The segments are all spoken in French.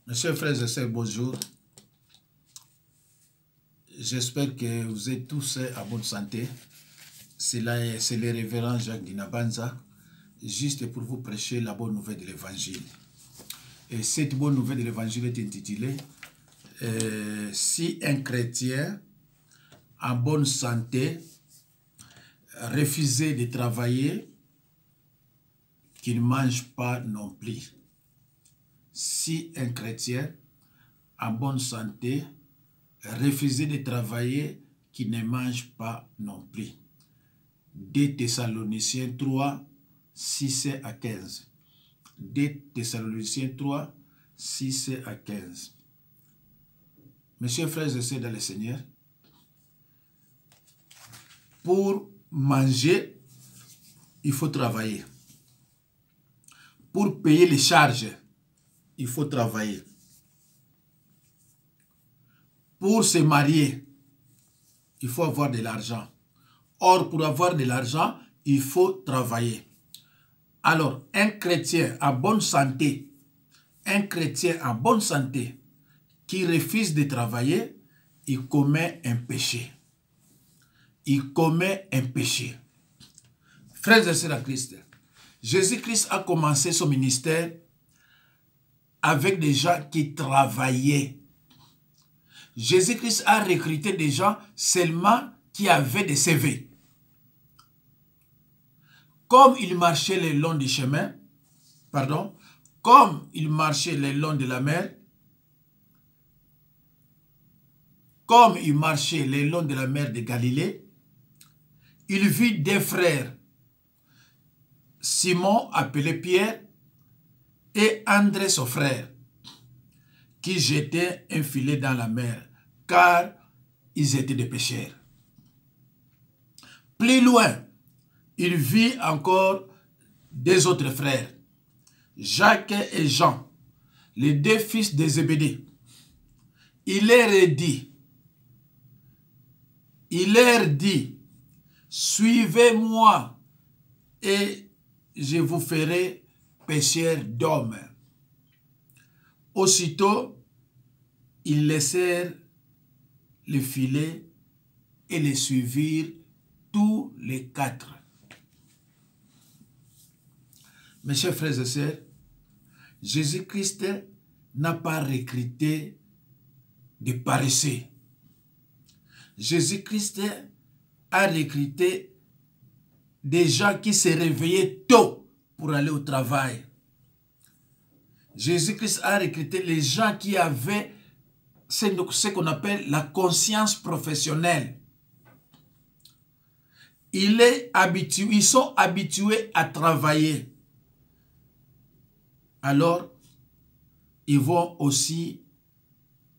Mes chers frères et sœurs, bonjour. J'espère que vous êtes tous en bonne santé. C'est le révérend Jacques Dinabanza, juste pour vous prêcher la bonne nouvelle de l'évangile. Et cette bonne nouvelle de l'évangile est intitulée si un chrétien en bonne santé refusait de travailler, qu'il ne mange pas non plus. Si un chrétien en bonne santé refusait de travailler, qu'il ne mange pas non plus. 2 Thessaloniciens 3, 6 à 15. 2 Thessaloniciens 3, 6 à 15. Mes chers frères et sœurs dans le Seigneur, pour manger, il faut travailler. Pour payer les charges, il faut travailler. Pour se marier, il faut avoir de l'argent. Or, pour avoir de l'argent, il faut travailler. Alors, un chrétien en bonne santé, qui refuse de travailler, il commet un péché. Il commet un péché. Frères et sœurs en Christ, Jésus-Christ a commencé son ministère avec des gens qui travaillaient. Jésus-Christ a recruté des gens seulement qui avaient des CV. Comme il marchait le long du chemin, comme il marchait le long de la mer, comme il marchait le long de la mer de Galilée, il vit deux frères, Simon appelé Pierre et André son frère, qui jetaient un filet dans la mer, car ils étaient des pêcheurs. Plus loin, il vit encore deux autres frères, Jacques et Jean, les deux fils de Zébédée. Il leur dit, suivez-moi et je vous ferai pêcheurs d'hommes. Aussitôt, ils laissèrent le filet et les suivirent tous les quatre. Mes chers frères et sœurs, Jésus-Christ n'a pas recruté des paresseux. Jésus-Christ a recruté des gens qui se réveillaient tôt pour aller au travail. Jésus-Christ a recruté les gens qui avaient ce qu'on appelle la conscience professionnelle. Ils sont habitués à travailler. Alors, ils vont aussi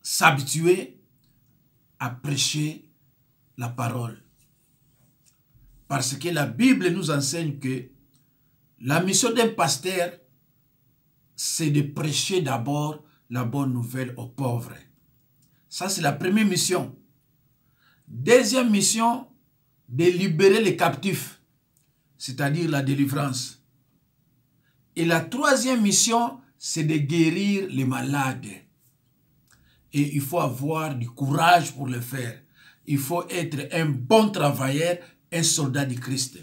s'habituer à prêcher la parole. Parce que la Bible nous enseigne que la mission d'un pasteur, c'est de prêcher d'abord la bonne nouvelle aux pauvres. Ça, c'est la première mission. Deuxième mission, de libérer les captifs, c'est-à-dire la délivrance. Et la troisième mission, c'est de guérir les malades. Et il faut avoir du courage pour le faire. Il faut être un bon travailleur, un soldat du Christ.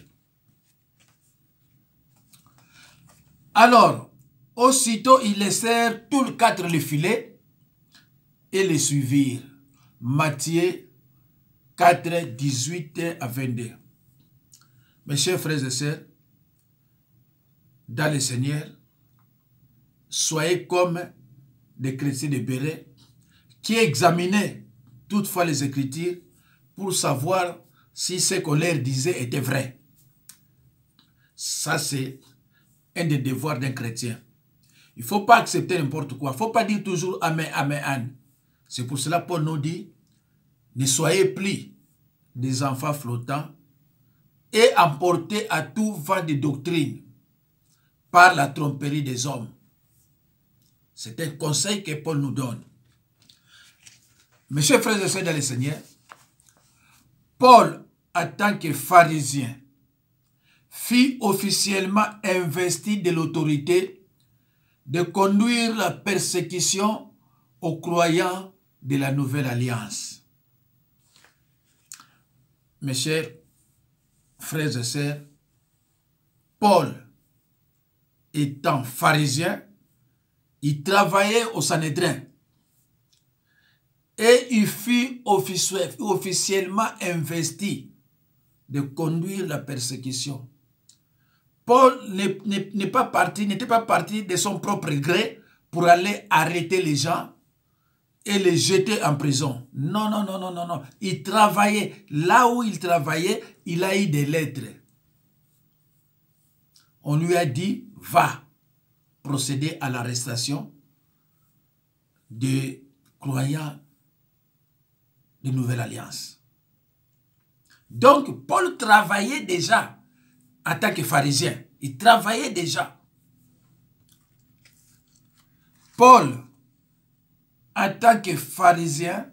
Alors, aussitôt, ils laissèrent tous les quatre les filets et les suivirent. Matthieu 4, 18 à 22. Mes chers frères et sœurs, dans le Seigneur, soyez comme des chrétiens de Béret qui examinaient toutefois les Écritures pour savoir si ce qu'on leur disait était vrai. Ça, c'est un des devoirs d'un chrétien. Il ne faut pas accepter n'importe quoi. Il ne faut pas dire toujours Amen, Amen, Amen. C'est pour cela que Paul nous dit, ne soyez plus des enfants flottants et emportés à tout vent de doctrine par la tromperie des hommes. C'est un conseil que Paul nous donne. Mes chers frères et sœurs dans le Seigneur, Paul, en tant que pharisien, fut officiellement investi de l'autorité de conduire la persécution aux croyants de la Nouvelle Alliance. Mes chers frères et sœurs, Paul, étant pharisien, il travaillait au Sanhédrin et il fut officiellement investi de conduire la persécution. Paul n'était pas parti de son propre gré pour aller arrêter les gens et les jeter en prison. Non, non, non, non, non, non. Il travaillait. Là où il travaillait, il a eu des lettres. On lui a dit, va procéder à l'arrestation des croyants de Nouvelle Alliance. Donc, Paul travaillait déjà en tant que pharisien. Il travaillait déjà. Paul, en tant que pharisien,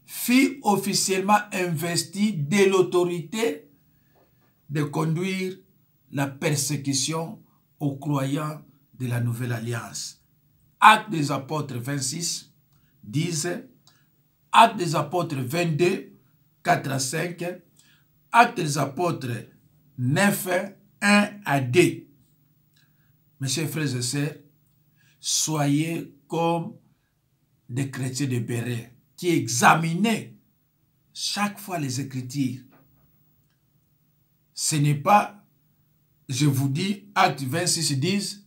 fut officiellement investi de l'autorité de conduire la persécution aux croyants de la Nouvelle Alliance. Actes des Apôtres 26 disent, Actes des Apôtres 22, 4 à 5, Actes des Apôtres 9, 1 à 2. Mes chers frères et sœurs, soyez comme des chrétiens de Béret qui examinaient chaque fois les Écritures. Ce n'est pas, je vous dis, Actes 26 disent,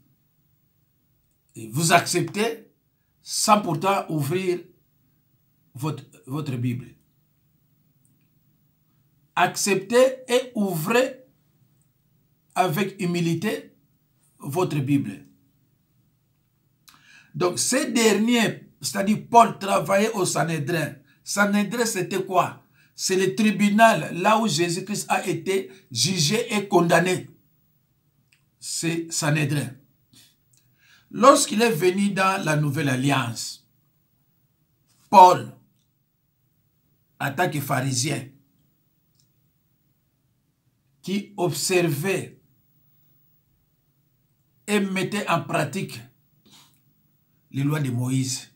vous acceptez sans pourtant ouvrir votre Bible. Acceptez et ouvrez avec humilité votre Bible. Donc, ces derniers, c'est-à-dire Paul travaillait au Sanhédrin. Sanhédrin, c'était quoi? C'est le tribunal là où Jésus-Christ a été jugé et condamné. C'est Sanhédrin. Lorsqu'il est venu dans la Nouvelle Alliance, Paul, en tant que pharisien, qui observait et mettait en pratique les lois de Moïse.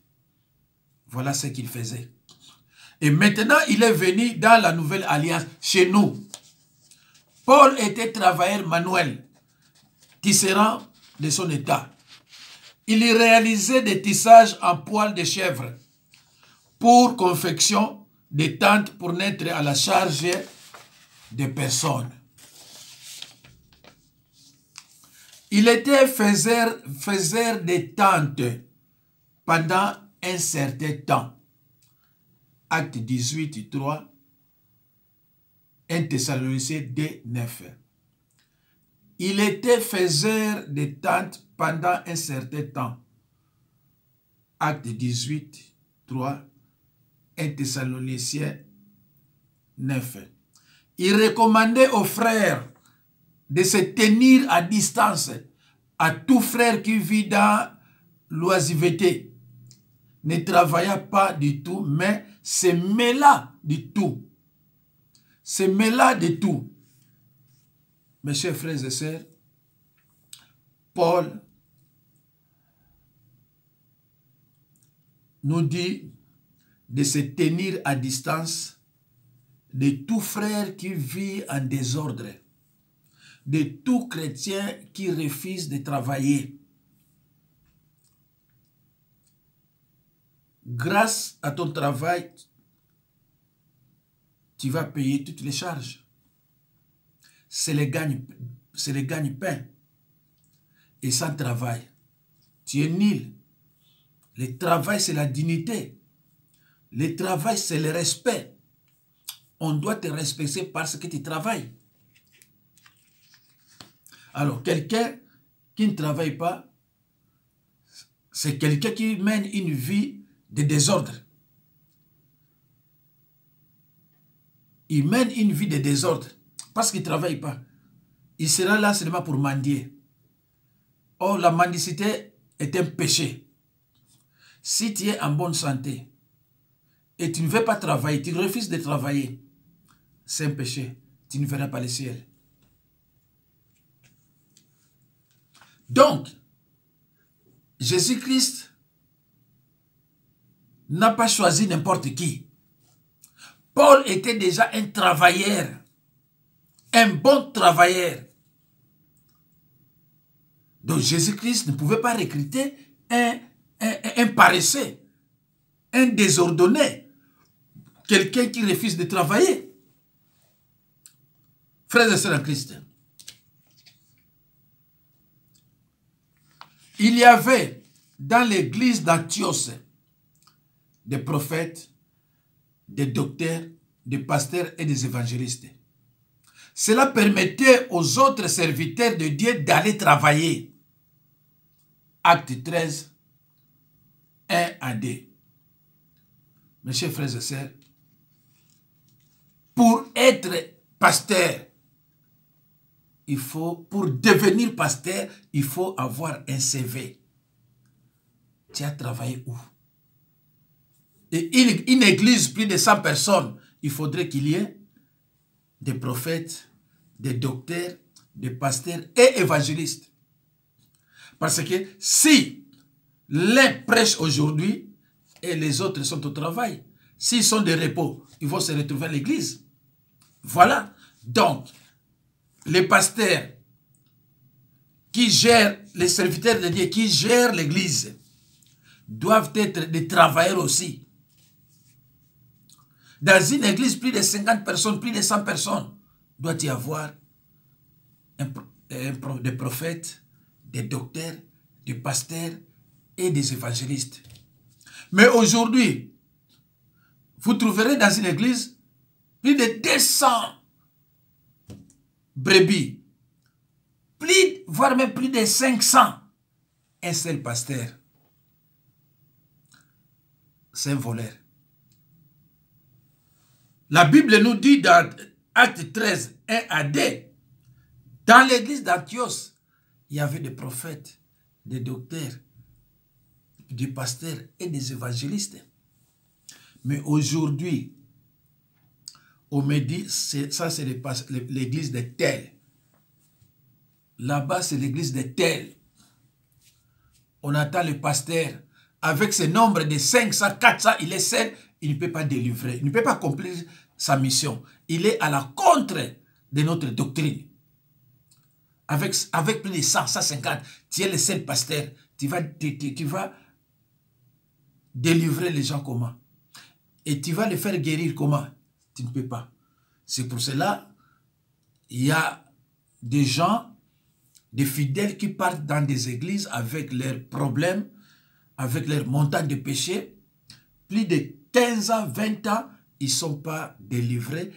Voilà ce qu'il faisait. Et maintenant, il est venu dans la Nouvelle Alliance, chez nous. Paul était travailleur manuel, tisserand de son état. Il y réalisait des tissages en poil de chèvre pour confection des tentes pour n'être à la charge des personnes. Il était faiseur des tentes pendant un certain temps. Acte 18, 3, 1 Thessaloniciens 2, 9. Il était faiseur des tentes pendant un certain temps. Acte 18, 3, 1 Thessaloniciens 9. Il recommandait aux frères de se tenir à distance à tout frère qui vit dans l'oisiveté, ne travailla pas du tout, mais se mêla du tout. Se mêla de tout. Mes chers frères et sœurs, Paul nous dit de se tenir à distance de tout frère qui vit en désordre, de tout chrétien qui refuse de travailler. Grâce à ton travail, tu vas payer toutes les charges. C'est le gagne-pain. Et sans travail, tu es nul. Le travail, c'est la dignité. Le travail, c'est le respect. On doit te respecter parce que tu travailles. Alors, quelqu'un qui ne travaille pas, c'est quelqu'un qui mène une vie de désordre. Il mène une vie de désordre parce qu'il ne travaille pas. Il sera là seulement pour mendier. Or, la mendicité est un péché. Si tu es en bonne santé et tu ne veux pas travailler, tu refuses de travailler, c'est un péché. Tu ne verras pas le ciel. Donc, Jésus-Christ n'a pas choisi n'importe qui. Paul était déjà un travailleur, un bon travailleur. Donc Jésus-Christ ne pouvait pas recruter un paresseux, un désordonné, quelqu'un qui refuse de travailler. Frères et sœurs en Christ, il y avait dans l'église d'Antioche des prophètes, des docteurs, des pasteurs et des évangélistes. Cela permettait aux autres serviteurs de Dieu d'aller travailler. Acte 13, 1 à 2. Mes chers frères et sœurs, pour être pasteur, pour devenir pasteur, il faut avoir un CV. Tu as travaillé où? Et une église, plus de 100 personnes, il faudrait qu'il y ait des prophètes, des docteurs, des pasteurs et évangélistes. Parce que si l'un prêche aujourd'hui et les autres sont au travail, s'ils sont de repos, ils vont se retrouver à l'église. Voilà. Donc, les pasteurs qui gèrent, les serviteurs de Dieu qui gèrent l'église, doivent être des travailleurs aussi. Dans une église, plus de 50 personnes, plus de 100 personnes, doit y avoir des prophètes, des docteurs, des pasteurs et des évangélistes. Mais aujourd'hui, vous trouverez dans une église plus de 200 brebis, voire même plus de 500, un seul pasteur. C'est un voleur. La Bible nous dit dans Acte 13, 1 à 2, dans l'église d'Antioche, il y avait des prophètes, des docteurs, des pasteurs et des évangélistes. Mais aujourd'hui, on me dit, ça c'est l'église de tel. Là-bas, c'est l'église de tel. On attend le pasteur. Avec ce nombre de 500, 400, il est seul, il ne peut pas délivrer, il ne peut pas accomplir sa mission. Il est à la contre de notre doctrine. Avec plus de 100, 150, tu es le seul pasteur. Tu vas délivrer les gens comment? Et tu vas les faire guérir comment? Tu ne peux pas. C'est pour cela, il y a des gens, des fidèles qui partent dans des églises avec leurs problèmes, avec leurs montagnes de péché. Plus de 15 ans, 20 ans, ils ne sont pas délivrés.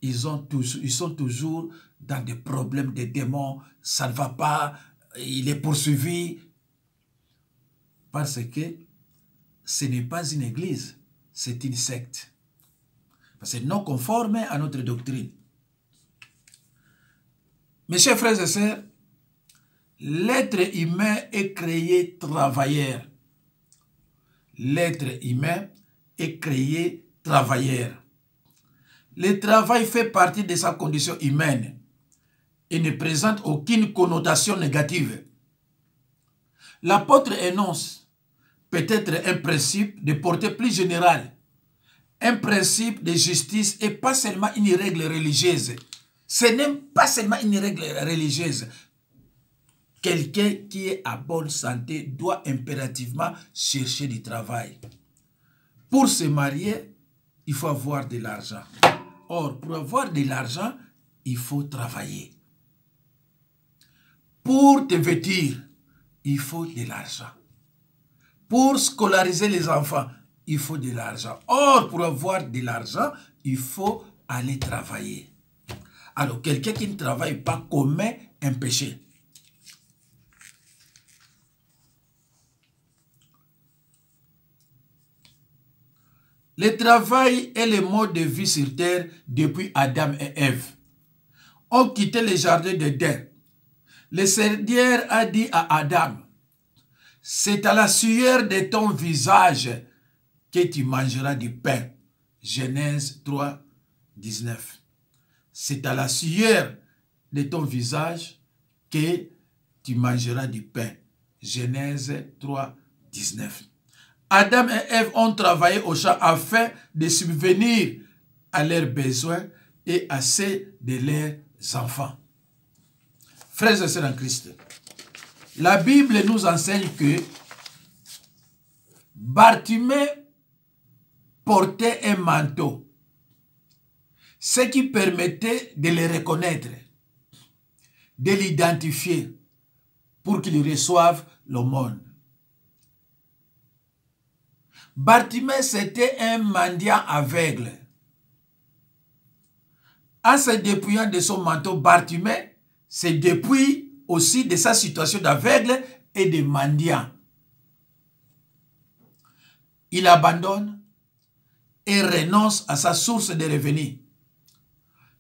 Ils sont toujours dans des problèmes de démons. Ça ne va pas. Il est poursuivi. Parce que ce n'est pas une église, c'est une secte. C'est non conforme à notre doctrine. Mes chers frères et sœurs, l'être humain est créé travailleur. L'être humain est créé travailleur. Le travail fait partie de sa condition humaine et ne présente aucune connotation négative. L'apôtre énonce peut-être un principe de portée plus générale, un principe de justice et pas seulement une règle religieuse. Ce n'est pas seulement une règle religieuse. Quelqu'un qui est à bonne santé doit impérativement chercher du travail. Pour se marier, il faut avoir de l'argent. Or, pour avoir de l'argent, il faut travailler. Pour te vêtir, il faut de l'argent. Pour scolariser les enfants, il faut de l'argent. Or, pour avoir de l'argent, il faut aller travailler. Alors, quelqu'un qui ne travaille pas commet un péché. Le travail est le mode de vie sur terre depuis Adam et Ève. On quittait le jardin d'Éden. Le Seigneur a dit à Adam, c'est à la sueur de ton visage que tu mangeras du pain. Genèse 3, 19. C'est à la sueur de ton visage que tu mangeras du pain. Genèse 3, 19. Adam et Ève ont travaillé au champ afin de subvenir à leurs besoins et à ceux de leurs enfants. Frères et sœurs en Christ, la Bible nous enseigne que Bartimée portait un manteau, ce qui permettait de le reconnaître, de l'identifier pour qu'il reçoive l'aumône. Bartimée, c'était un mendiant aveugle. En se dépouillant de son manteau, Bartimée se dépouille aussi de sa situation d'aveugle et de mendiant. Il abandonne et renonce à sa source de revenus,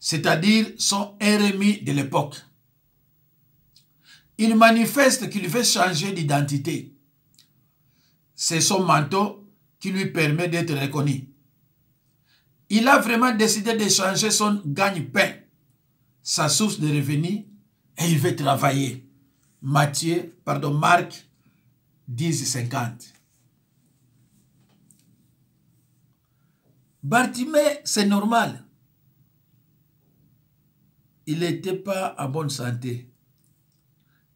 c'est-à-dire son RMI de l'époque. Il manifeste qu'il veut changer d'identité. C'est son manteau qui lui permet d'être reconnu. Il a vraiment décidé de changer son gagne-pain, sa source de revenus, et il veut travailler. Marc 10:50. Bartimée, c'est normal. Il n'était pas en bonne santé.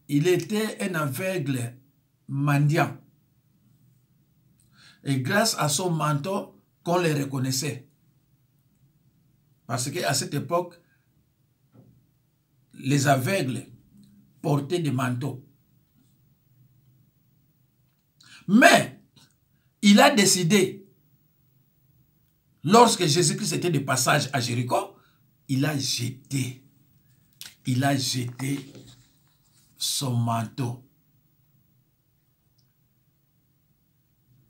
Il était un aveugle mendiant. Et grâce à son manteau, qu'on le reconnaissait. Parce qu'à cette époque, les aveugles portaient des manteaux. Mais, il a décidé, lorsque Jésus-Christ était de passage à Jéricho, il a jeté son manteau.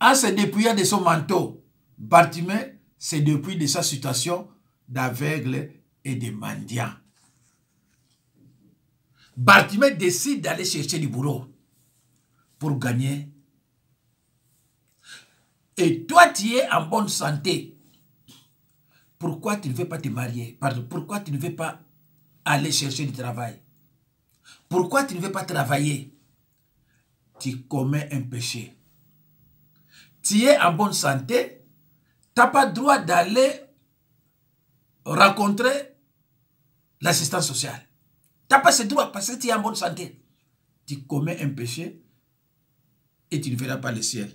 En se dépouillant de son manteau, Bartimée se dépouille de sa situation d'aveugle et de mendiant. Bartimée décide d'aller chercher du boulot pour gagner. Et toi, tu es en bonne santé. Pourquoi tu ne veux pas te marier? Pardon, pourquoi tu ne veux pas aller chercher du travail? Pourquoi tu ne veux pas travailler? Tu commets un péché. Tu es en bonne santé, tu n'as pas le droit d'aller rencontrer l'assistance sociale. Tu n'as pas ce droit parce que tu es en bonne santé. Tu commets un péché et tu ne verras pas le ciel.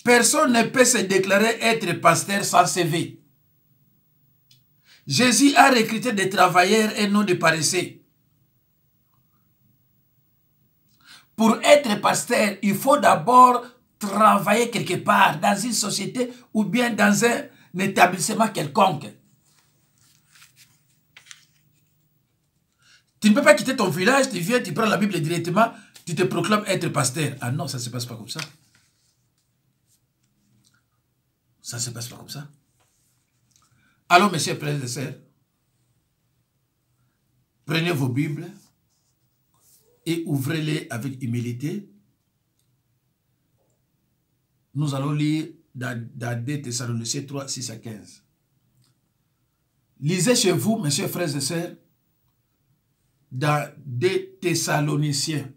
Personne ne peut se déclarer être pasteur sans CV. Jésus a recruté des travailleurs et non des paresseux. Pour être pasteur, il faut d'abord travailler quelque part, dans une société ou bien dans un établissement quelconque. Tu ne peux pas quitter ton village, tu viens, tu prends la Bible directement, tu te proclames être pasteur. Ah non, ça ne se passe pas comme ça. Ça ne se passe pas comme ça. Alors, mes chers frères et sœurs, prenez vos Bibles et ouvrez-les avec humilité. Nous allons lire dans 2 Thessaloniciens 3, 6 à 15. Lisez chez vous, mes chers frères et sœurs, dans 2 Thessaloniciens,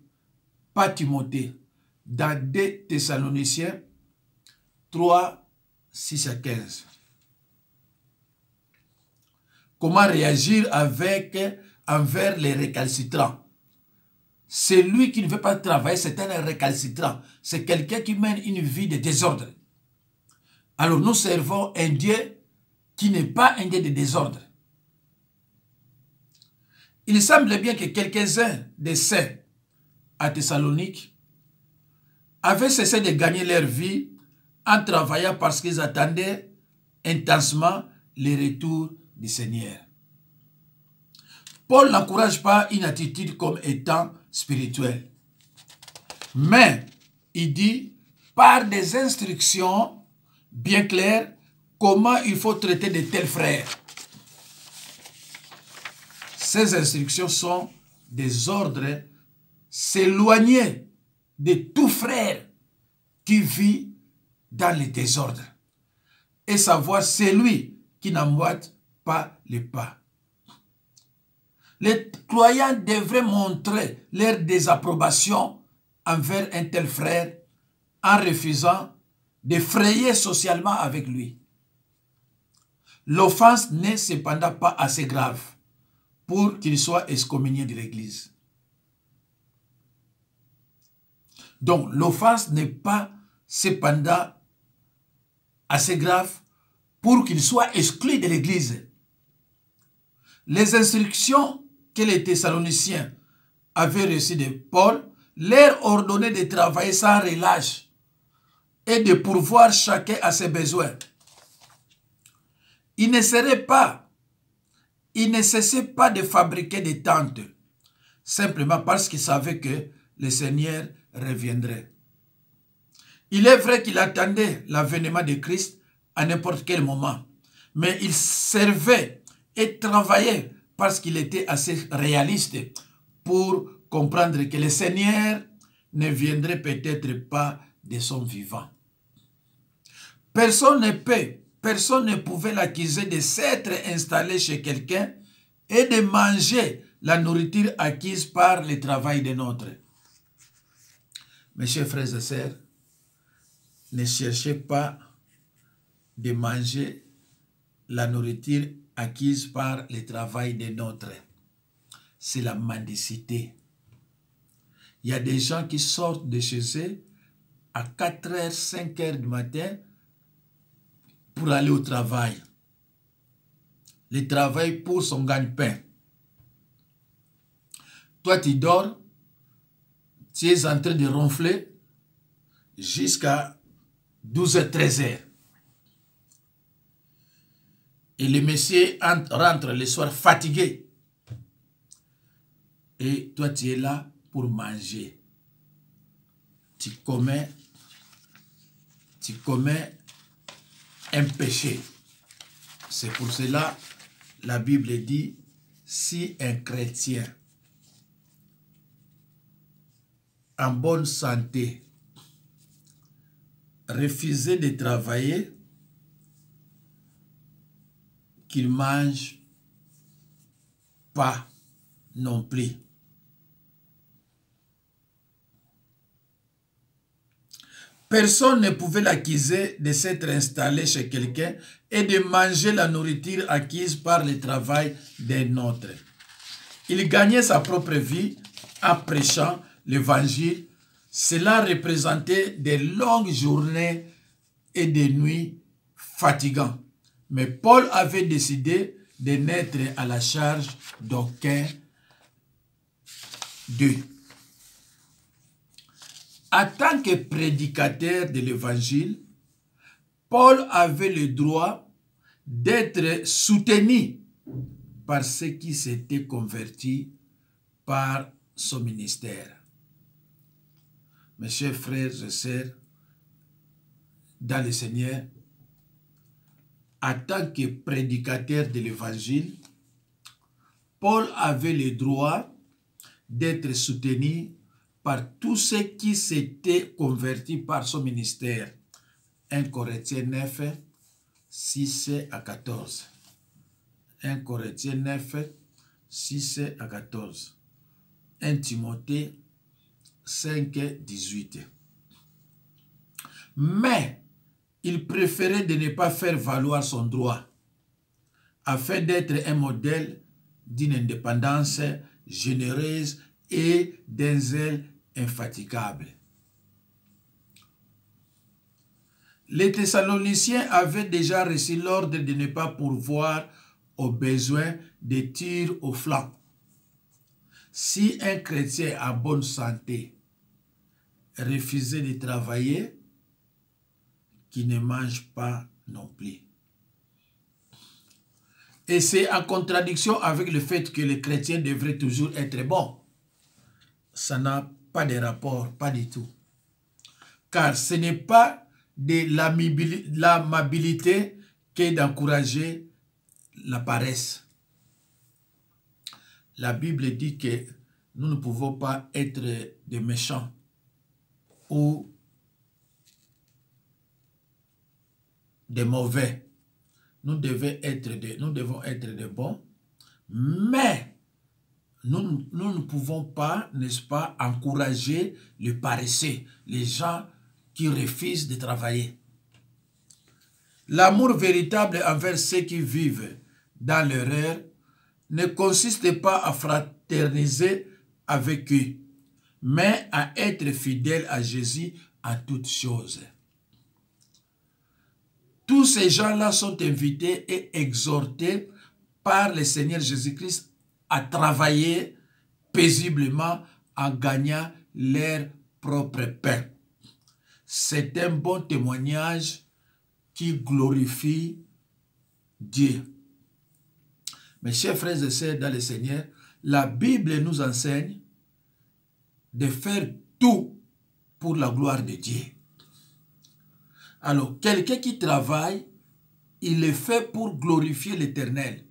pas Timothée, dans 2 Thessaloniciens 3, 6 à 15. Comment réagir envers les récalcitrants? Celui qui ne veut pas travailler, c'est un récalcitrant. C'est quelqu'un qui mène une vie de désordre. Alors nous servons un Dieu qui n'est pas un Dieu de désordre. Il semble bien que quelques-uns des saints à Thessalonique avaient cessé de gagner leur vie en travaillant parce qu'ils attendaient intensement le retour du Seigneur. Paul n'encourage pas une attitude comme étant spirituelle. Mais il dit, par des instructions bien claires, comment il faut traiter de tels frères. Ces instructions sont des ordres, s'éloigner de tout frère qui vit dans le désordre et savoir celui qui n'emboîte pas les pas. Les croyants devraient montrer leur désapprobation envers un tel frère en refusant de frayer socialement avec lui. L'offense n'est cependant pas assez grave pour qu'il soit excommunié de l'Église. Donc, l'offense n'est pas cependant assez grave pour qu'il soit exclu de l'Église. Les instructions que les Thessaloniciens avaient reçues de Paul leur ordonnaient de travailler sans relâche et de pourvoir chacun à ses besoins. Il ne cessait pas de fabriquer des tentes, simplement parce qu'il savait que le Seigneur reviendrait. Il est vrai qu'il attendait l'avènement de Christ à n'importe quel moment, mais il servait et travaillait parce qu'il était assez réaliste pour comprendre que le Seigneur ne viendrait peut-être pas de son vivant. Personne ne pouvait l'accuser de s'être installé chez quelqu'un et de manger la nourriture acquise par le travail des nôtres. Mes chers frères et sœurs, ne cherchez pas de manger la nourriture acquise par le travail des nôtres. C'est la mendicité. Il y a des gens qui sortent de chez eux à 4h, 5h du matin pour aller au travail. Le travail pour son gagne-pain. Toi, tu dors, tu es en train de ronfler jusqu'à 12h, 13h. Et le monsieur rentre le soir fatigué. Et toi, tu es là pour manger. Tu commets un péché. C'est pour cela la Bible dit, si un chrétien en bonne santé refusait de travailler, qu'il ne mange pas non plus. Personne ne pouvait l'accuser de s'être installé chez quelqu'un et de manger la nourriture acquise par le travail d'un autre. Il gagnait sa propre vie en prêchant l'évangile. Cela représentait de longues journées et des nuits fatigantes. Mais Paul avait décidé de n'être à la charge d'aucun d'eux. En tant que prédicateur de l'évangile, Paul avait le droit d'être soutenu par ceux qui s'étaient convertis par son ministère. Mes chers frères et sœurs, dans le Seigneur, en tant que prédicateur de l'évangile, Paul avait le droit d'être soutenu par tous ceux qui s'étaient convertis par son ministère. 1 Corinthiens 9, 6 à 14. 1 Corinthiens 9, 6 à 14. 1 Timothée 5, 18. Mais il préférait de ne pas faire valoir son droit, afin d'être un modèle d'une indépendance généreuse et d'un zèle infatigable. Les Thessaloniciens avaient déjà reçu l'ordre de ne pas pourvoir aux besoins des tirs au flanc. Si un chrétien en bonne santé refusait de travailler, qu'il ne mange pas non plus. Et c'est en contradiction avec le fait que les chrétiens devraient toujours être bons. Ça n'a pas de rapport, pas du tout. Car ce n'est pas de l'amabilité que d'encourager la paresse. La Bible dit que nous ne pouvons pas être des méchants ou des mauvais. Nous devons être des bons, mais nous ne pouvons pas, n'est-ce pas, encourager le paresseux, les gens qui refusent de travailler. L'amour véritable envers ceux qui vivent dans l'erreur ne consiste pas à fraterniser avec eux, mais à être fidèle à Jésus en toutes choses. Tous ces gens-là sont invités et exhortés par le Seigneur Jésus-Christ à travailler paisiblement en gagnant leur propre pain. C'est un bon témoignage qui glorifie Dieu. Mes chers frères et sœurs dans le Seigneur, la Bible nous enseigne de faire tout pour la gloire de Dieu. Alors, quelqu'un qui travaille, il le fait pour glorifier l'Éternel.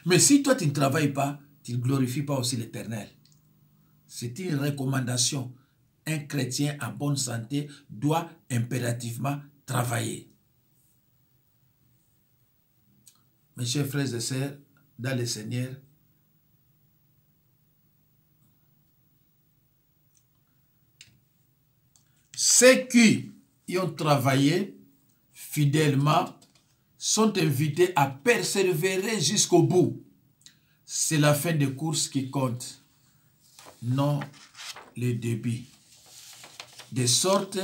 Mais si toi tu ne travailles pas, tu ne glorifies pas aussi l'Éternel. C'est une recommandation. Un chrétien en bonne santé doit impérativement travailler. Mes chers frères et sœurs, dans le Seigneur, ceux qui y ont travaillé fidèlement sont invités à persévérer jusqu'au bout. C'est la fin de course qui compte, non le début. De sorte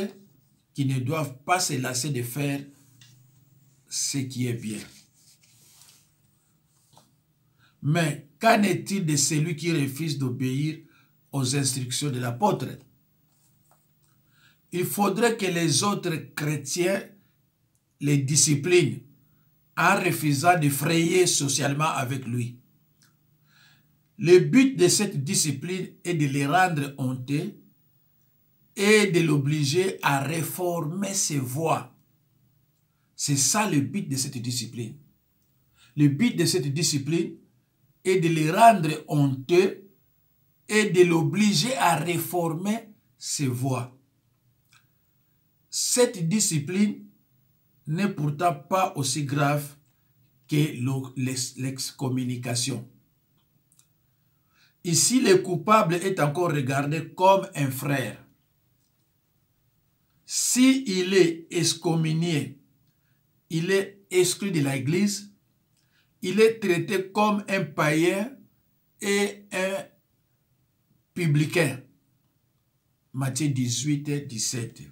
qu'ils ne doivent pas se lasser de faire ce qui est bien. Mais qu'en est-il de celui qui refuse d'obéir aux instructions de l'apôtre? Il faudrait que les autres chrétiens les disciplinent en refusant de frayer socialement avec lui. Le but de cette discipline est de les rendre honteux et de l'obliger à réformer ses voies. C'est ça le but de cette discipline. Le but de cette discipline est de les rendre honteux et de l'obliger à réformer ses voies. Cette discipline n'est pourtant pas aussi grave que l'excommunication. Ici, le coupable est encore regardé comme un frère. S'il est excommunié, il est exclu de l'Église, il est traité comme un païen et un publicain. Matthieu 18, 17.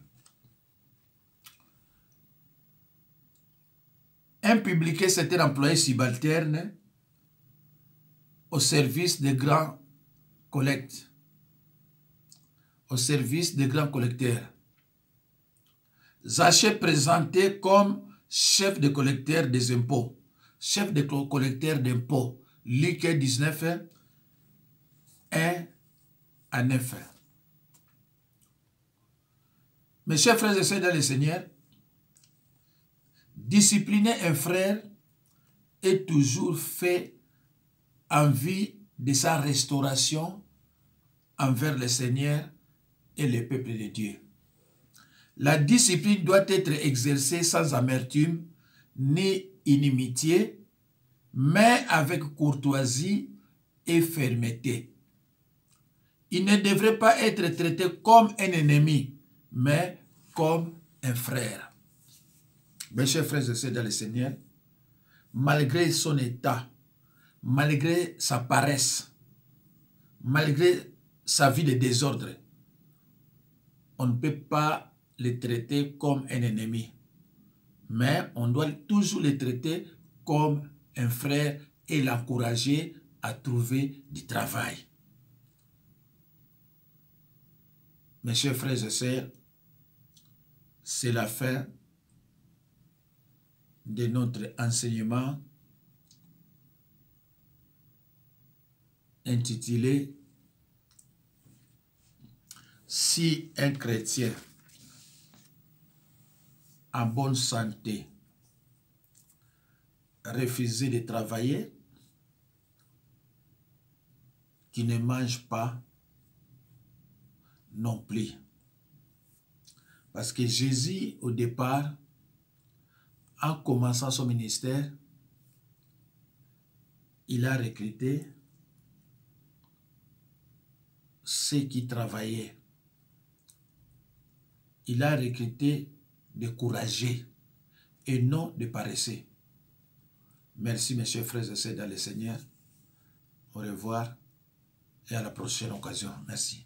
Un publicain, c'est un employé subalterne au service des grands collectes, au service des grands collecteurs. Zachée présenté comme chef de collecteur des impôts, chef de collecteur d'impôts, Luc 19, 1 à 9. Mes chers frères et sœurs dans le Seigneur, discipliner un frère est toujours fait en vue de sa restauration envers le Seigneur et le peuple de Dieu. La discipline doit être exercée sans amertume ni inimitié, mais avec courtoisie et fermeté. Il ne devrait pas être traité comme un ennemi, mais comme un frère. Mes chers frères et sœurs dans le Seigneur, malgré son état, malgré sa paresse, malgré sa vie de désordre, on ne peut pas le traiter comme un ennemi, mais on doit toujours le traiter comme un frère et l'encourager à trouver du travail. Mes chers frères et sœurs, c'est la fin de notre enseignement intitulé « Si un chrétien en bonne santé refusait de travailler, qui ne mange pas non plus. » Parce que Jésus, au départ, en commençant son ministère, il a recruté ceux qui travaillaient. Il a recruté des courageux et non des paresseux. Merci, messieurs, frères et sœurs dans le Seigneur. Au revoir et à la prochaine occasion. Merci.